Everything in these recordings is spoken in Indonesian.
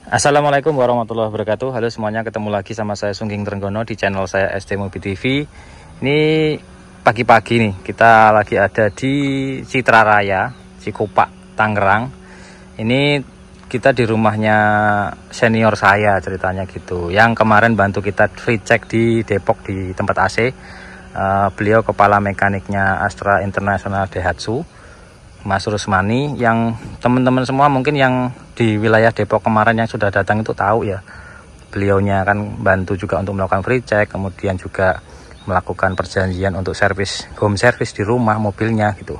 Assalamualaikum warahmatullahi wabarakatuh. Halo semuanya, ketemu lagi sama saya Sungging Trenggono di channel saya SD Mobi TV. Ini pagi-pagi nih, kita lagi ada di Citra Raya, Cikupa, Tangerang. Ini kita di rumahnya senior saya ceritanya gitu, yang kemarin bantu kita free check di Depok di tempat AC. Beliau kepala mekaniknya Astra International Daihatsu, Mas Rusmani, yang teman-teman semua mungkin yang di wilayah Depok kemarin yang sudah datang itu tahu ya. Beliaunya kan bantu juga untuk melakukan free check, kemudian juga melakukan perjanjian untuk servis, home service di rumah mobilnya gitu.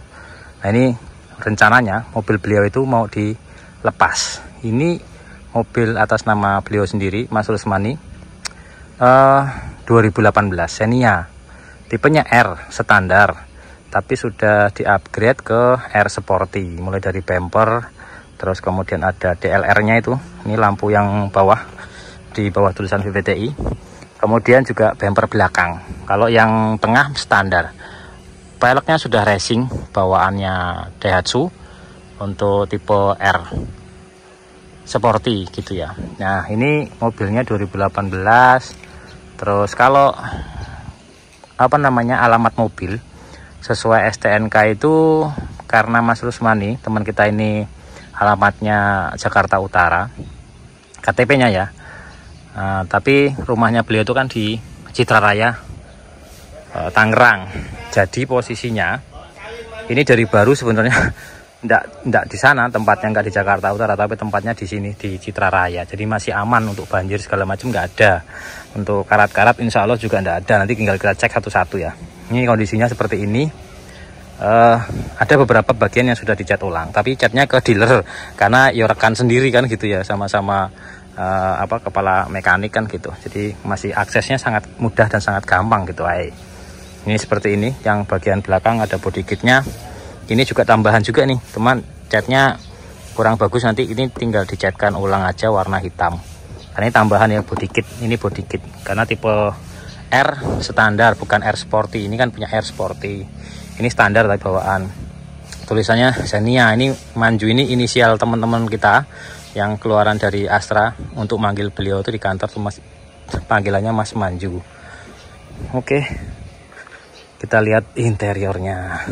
Nah ini rencananya mobil beliau itu mau dilepas. Ini mobil atas nama beliau sendiri, Mas Rusmani, 2018 Xenia, tipenya R standar, tapi sudah di-upgrade ke R Sporty, mulai dari bumper, terus kemudian ada DLR-nya itu, ini lampu yang bawah, di bawah tulisan VVTi, kemudian juga bumper belakang. Kalau yang tengah standar, peleknya sudah racing, bawaannya Daihatsu untuk tipe R Sporty gitu ya. Nah ini mobilnya 2018. Terus kalau alamat mobil sesuai STNK itu, karena Mas Rusmani teman kita ini alamatnya Jakarta Utara, KTP-nya ya, tapi rumahnya beliau itu kan di Citra Raya, Tangerang. Jadi posisinya ini dari baru sebenarnya enggak di sana tempatnya, enggak di Jakarta Utara, tapi tempatnya di sini di Citra Raya. Jadi masih aman untuk banjir segala macam, enggak ada. Untuk karat-karat insya Allah juga enggak ada, nanti tinggal kita cek satu-satu ya. Ini kondisinya seperti ini. Ada beberapa bagian yang sudah dicat ulang, tapi catnya ke dealer karena ya rekan sendiri kan gitu ya, sama-sama kepala mekanik kan gitu. Jadi masih aksesnya sangat mudah dan sangat gampang gitu. Ini seperti ini, yang bagian belakang ada body kitnya. Ini juga tambahan juga nih teman, catnya kurang bagus, nanti ini tinggal dicatkan ulang aja warna hitam. Karena ini tambahan ya, body kit, ini body kit karena tipe R standar, bukan R Sporty. Ini kan punya R Sporty, ini standar tapi bawaan. Tulisannya Xenia. Ini Manju, ini inisial teman-teman kita yang keluaran dari Astra untuk manggil beliau itu di kantor tuh Mas, panggilannya Mas Manju. Oke, kita lihat interiornya.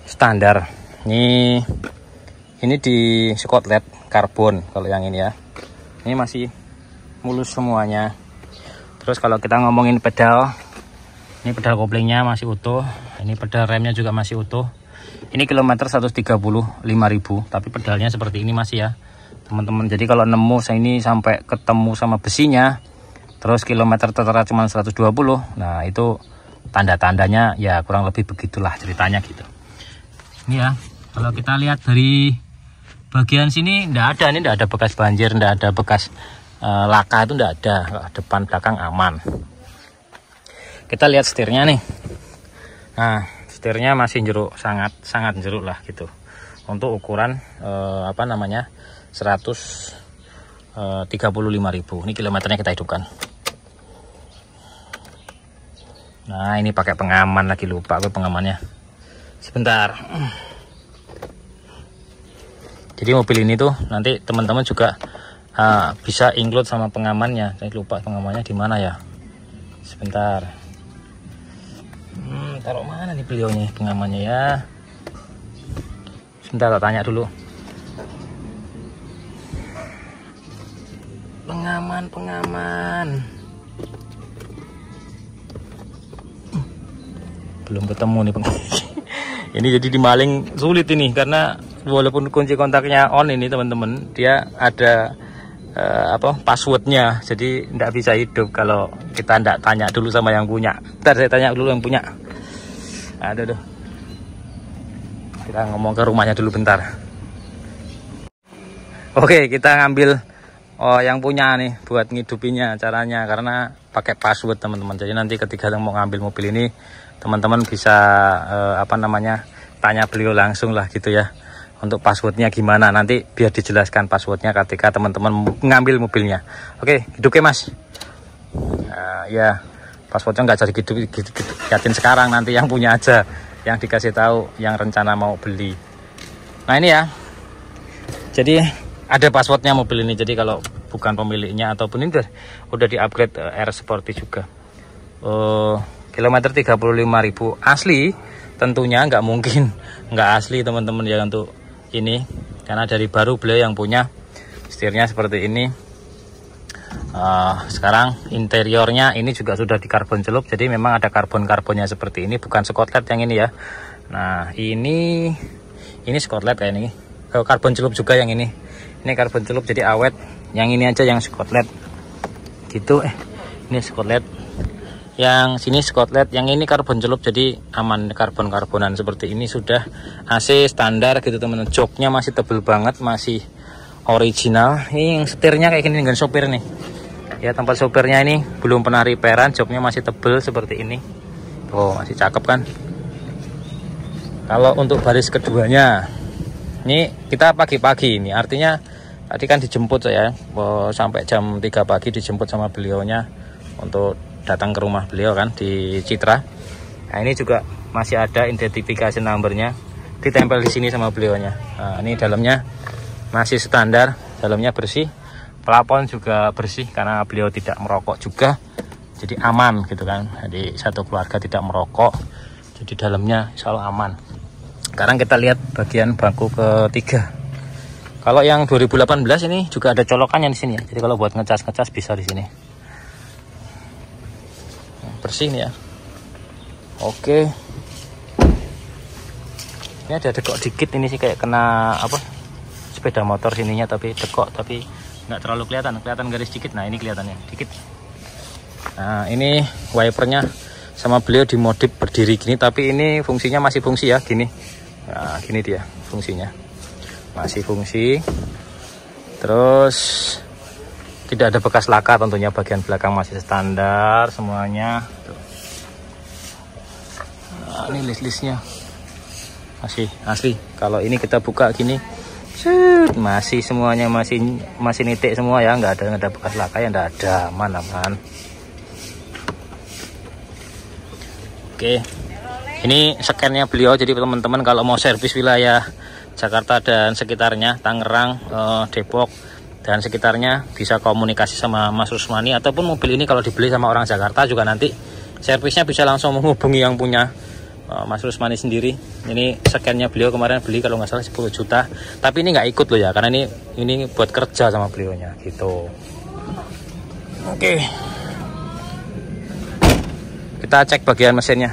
Standar. Ini di Scotland karbon kalau yang ini ya. Ini masih mulus semuanya. Terus kalau kita ngomongin pedal, ini pedal koplingnya masih utuh, ini pedal remnya juga masih utuh. Ini kilometer 135.000, tapi pedalnya seperti ini masih ya teman-teman. Jadi kalau nemu ini sampai ketemu sama besinya, terus kilometer tertera cuma 120, nah itu tanda-tandanya ya kurang lebih begitulah ceritanya gitu. Ini ya, kalau kita lihat dari bagian sini enggak ada, ini enggak ada bekas banjir, enggak ada bekas laka, itu enggak ada. Depan belakang aman. Kita lihat setirnya nih. Nah, setirnya masih jeruk, sangat jeruk lah gitu. Untuk ukuran 135.000. Ini kilometernya kita hidupkan. Nah, ini pakai pengaman lagi, lupa gue pengamannya. Sebentar. Jadi mobil ini tuh nanti teman-teman juga bisa include sama pengamannya. Saya lupa pengamannya di mana ya. Sebentar. Taruh mana nih beliaunya pengamannya ya. Sebentar, tanya dulu. Pengaman. Belum ketemu nih pengaman. Ini jadi dimaling sulit ini, karena walaupun kunci kontaknya on ini teman-teman, dia ada passwordnya, jadi tidak bisa hidup kalau kita tidak tanya dulu sama yang punya. Ntar saya tanya dulu yang punya. Aduh. Kita ngomong ke rumahnya dulu bentar. Oke, kita ngambil yang punya nih buat ngidupinnya caranya, karena pakai password teman-teman. Jadi nanti ketika mau ngambil mobil ini, teman-teman bisa tanya beliau langsung lah gitu ya, untuk passwordnya gimana, nanti biar dijelaskan passwordnya ketika teman-teman ngambil mobilnya. Oke, hidupnya Mas. Nah, ya passwordnya nggak jadi gitu liatin sekarang, nanti yang punya aja yang dikasih tahu yang rencana mau beli. Nah ini ya, jadi ada passwordnya mobil ini, jadi kalau bukan pemiliknya ataupun ini udah di upgrade R Sporty juga. Kilometer 35.000 asli, tentunya nggak mungkin nggak asli teman-teman ya untuk ini, karena dari baru beliau yang punya. Setirnya seperti ini. Sekarang interiornya ini juga sudah di karbon celup, jadi memang ada karbonnya seperti ini, bukan Scotland yang ini ya. Nah ini Scotland kayak ini, karbon celup juga yang ini karbon celup, jadi awet. Yang ini aja yang Scotland gitu. Ini Scotland, yang sini Scotland, yang ini karbon celup, jadi aman. Karbonan seperti ini sudah AC standar gitu teman-teman. Joknya masih tebel banget, masih original. Ini yang setirnya kayak gini dengan sopir nih ya, tempat sopirnya ini belum pernah repairan, joknya masih tebel seperti ini. Oh masih cakep kan. Kalau untuk baris keduanya ini kita pagi-pagi ini, artinya tadi kan dijemput saya sampai jam 3 pagi dijemput sama beliaunya untuk datang ke rumah beliau kan di Citra. Nah ini juga masih ada identifikasi numbernya ditempel di sini sama beliaunya. Nah ini dalamnya masih standar, dalamnya bersih, plafon juga bersih karena beliau tidak merokok juga, jadi aman gitu kan. Jadi satu keluarga tidak merokok, jadi dalamnya insya Allah aman. Sekarang kita lihat bagian bangku ketiga. Kalau yang 2018 ini juga ada colokannya di sini ya, jadi kalau buat ngecas bisa di sini. Bersih nih ya. Oke, ini ada dekok dikit, ini sih kayak kena apa, sepeda motor sininya, tapi dekok, tapi nggak terlalu kelihatan garis dikit. Nah ini kelihatannya dikit. Nah ini wipernya sama beliau dimodif berdiri gini, tapi ini fungsinya masih fungsi ya gini. Nah gini dia fungsinya, masih fungsi. Terus tidak ada bekas laka tentunya, bagian belakang masih standar semuanya. Nah ini list-listnya masih asli. Kalau ini kita buka gini, masih semuanya masih nitik semua ya, nggak ada bekas laka ya, nggak ada, aman. Oke, ini scan-nya beliau, jadi teman-teman kalau mau servis wilayah Jakarta dan sekitarnya, Tangerang, Depok dan sekitarnya, bisa komunikasi sama Mas Rusmani, ataupun mobil ini kalau dibeli sama orang Jakarta juga nanti servisnya bisa langsung menghubungi yang punya, Mas Rusmani sendiri. Ini scan-nya beliau kemarin beli kalau nggak salah 10 juta, tapi ini nggak ikut loh ya, karena ini buat kerja sama beliaunya gitu. Oke, kita cek bagian mesinnya.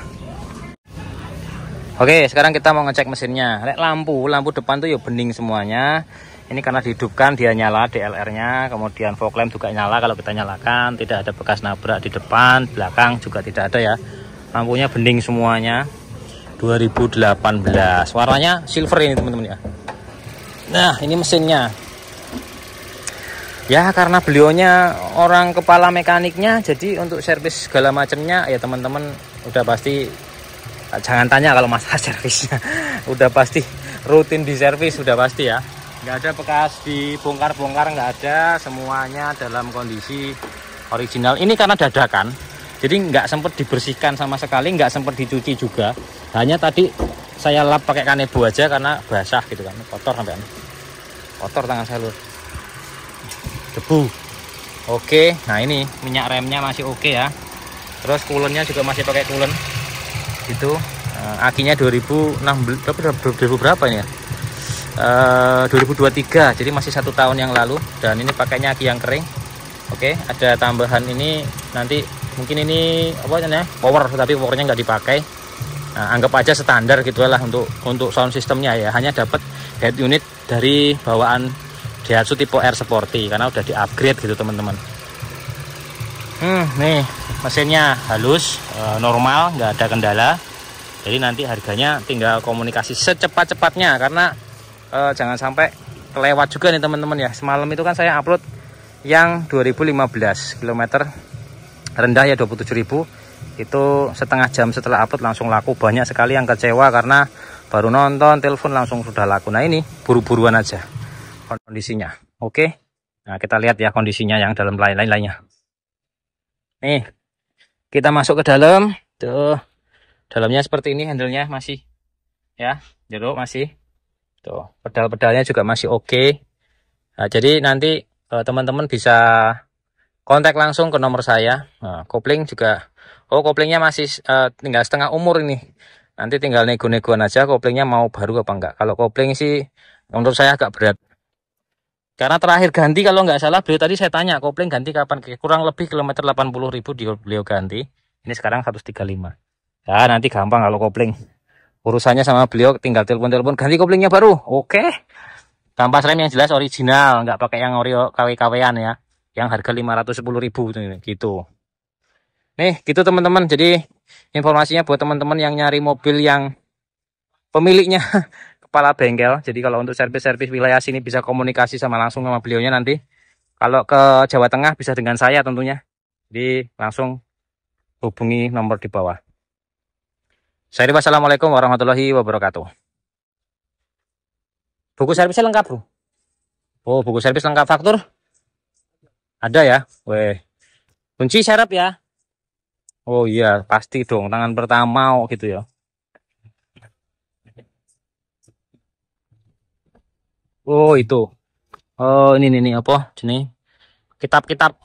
Oke, sekarang kita mau ngecek mesinnya. Lampu depan tuh ya bening semuanya. Ini karena dihidupkan dia nyala DLR-nya, kemudian fog lamp juga nyala kalau kita nyalakan, tidak ada bekas nabrak di depan, belakang juga tidak ada ya. Lampunya bening semuanya. 2018, warnanya silver ini teman-teman ya. Nah ini mesinnya ya, karena beliaunya orang kepala mekaniknya, jadi untuk servis segala macamnya ya teman-teman udah pasti, jangan tanya kalau masalah servisnya, udah pasti rutin di servis, udah pasti ya. Nggak ada bekas dibongkar-bongkar, nggak ada, semuanya dalam kondisi original. Ini karena dadakan, jadi nggak sempat dibersihkan sama sekali, nggak sempat dicuci juga. Hanya tadi saya lap pakai kanebo aja karena basah gitu kan, kotor sampai kotor tangan saya loh, debu. Oke, nah ini minyak remnya masih oke ya. Terus coolant-nya juga masih pakai coolant gitu. Akinya 2016 berapa ini ya? 2023, jadi masih 1 tahun yang lalu, dan ini pakainya aki yang kering. Oke, ada tambahan ini nanti mungkin ini apa namanya, power, tapi powernya nggak dipakai. Nah, anggap aja standar gitulah untuk sound systemnya ya. Hanya dapat head unit dari bawaan Daihatsu tipe R Sporty karena udah di upgrade gitu teman-teman. Nih mesinnya halus, normal, nggak ada kendala. Jadi nanti harganya tinggal komunikasi secepat-cepatnya, karena jangan sampai kelewat juga nih teman-teman ya. Semalam itu kan saya upload yang 2015 km rendah ya 27.000. Itu setengah jam setelah upload langsung laku. Banyak sekali yang kecewa karena baru nonton, telepon langsung sudah laku. Nah ini buru-buruan aja kondisinya. Oke, nah kita lihat ya kondisinya yang dalam lainnya. Nih kita masuk ke dalam. Tuh dalamnya seperti ini, handle-nya masih ya jeruk, masih tuh pedal-pedalnya juga masih oke. Nah, jadi nanti teman-teman bisa kontak langsung ke nomor saya. Nah, kopling juga, oh koplingnya masih tinggal setengah umur ini. Nanti tinggal nego-negoan aja koplingnya mau baru apa enggak. Kalau kopling sih menurut saya agak berat. Karena terakhir ganti kalau nggak salah beliau tadi saya tanya kopling ganti kapan, kurang lebih kilometer 80.000 beliau ganti. Ini sekarang 135. Ya nanti gampang kalau kopling. Urusannya sama beliau tinggal telepon-telepon ganti koplingnya baru. Oke. Kampas rem yang jelas original, nggak pakai yang ori KW-KW-an ya. Yang harga 510.000 gitu. Nih, gitu teman-teman. Jadi informasinya buat teman-teman yang nyari mobil yang pemiliknya kepala bengkel. Jadi kalau untuk servis-servis wilayah sini bisa komunikasi sama langsung sama beliaunya nanti. Kalau ke Jawa Tengah bisa dengan saya tentunya. Jadi langsung hubungi nomor di bawah. Wassalamualaikum warahmatullahi wabarakatuh. Buku servisnya lengkap, bro. Oh, buku servis lengkap, faktur ada ya. Weh, kunci serep ya. Oh iya, pasti dong. Tangan pertama gitu ya. Oh itu. Oh ini apa? Jenis kitab-kitab.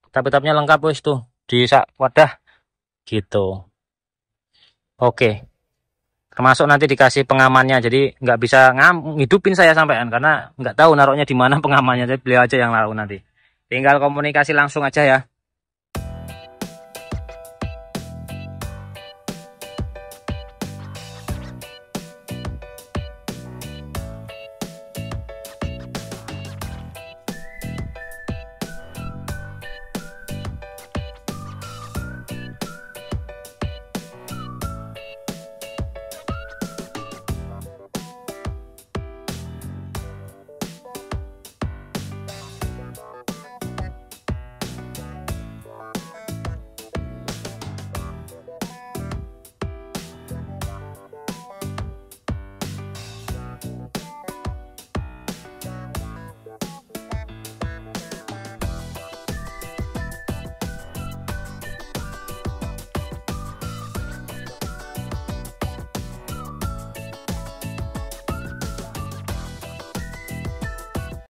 Kitab-kitabnya lengkap wis tuh di sak wadah gitu. Oke. Termasuk nanti dikasih pengamannya. Jadi nggak bisa ngidupin saya sampean karena nggak tahu naruhnya di mana pengamannya. Jadi beliau aja yang naruh nanti. Tinggal komunikasi langsung aja ya.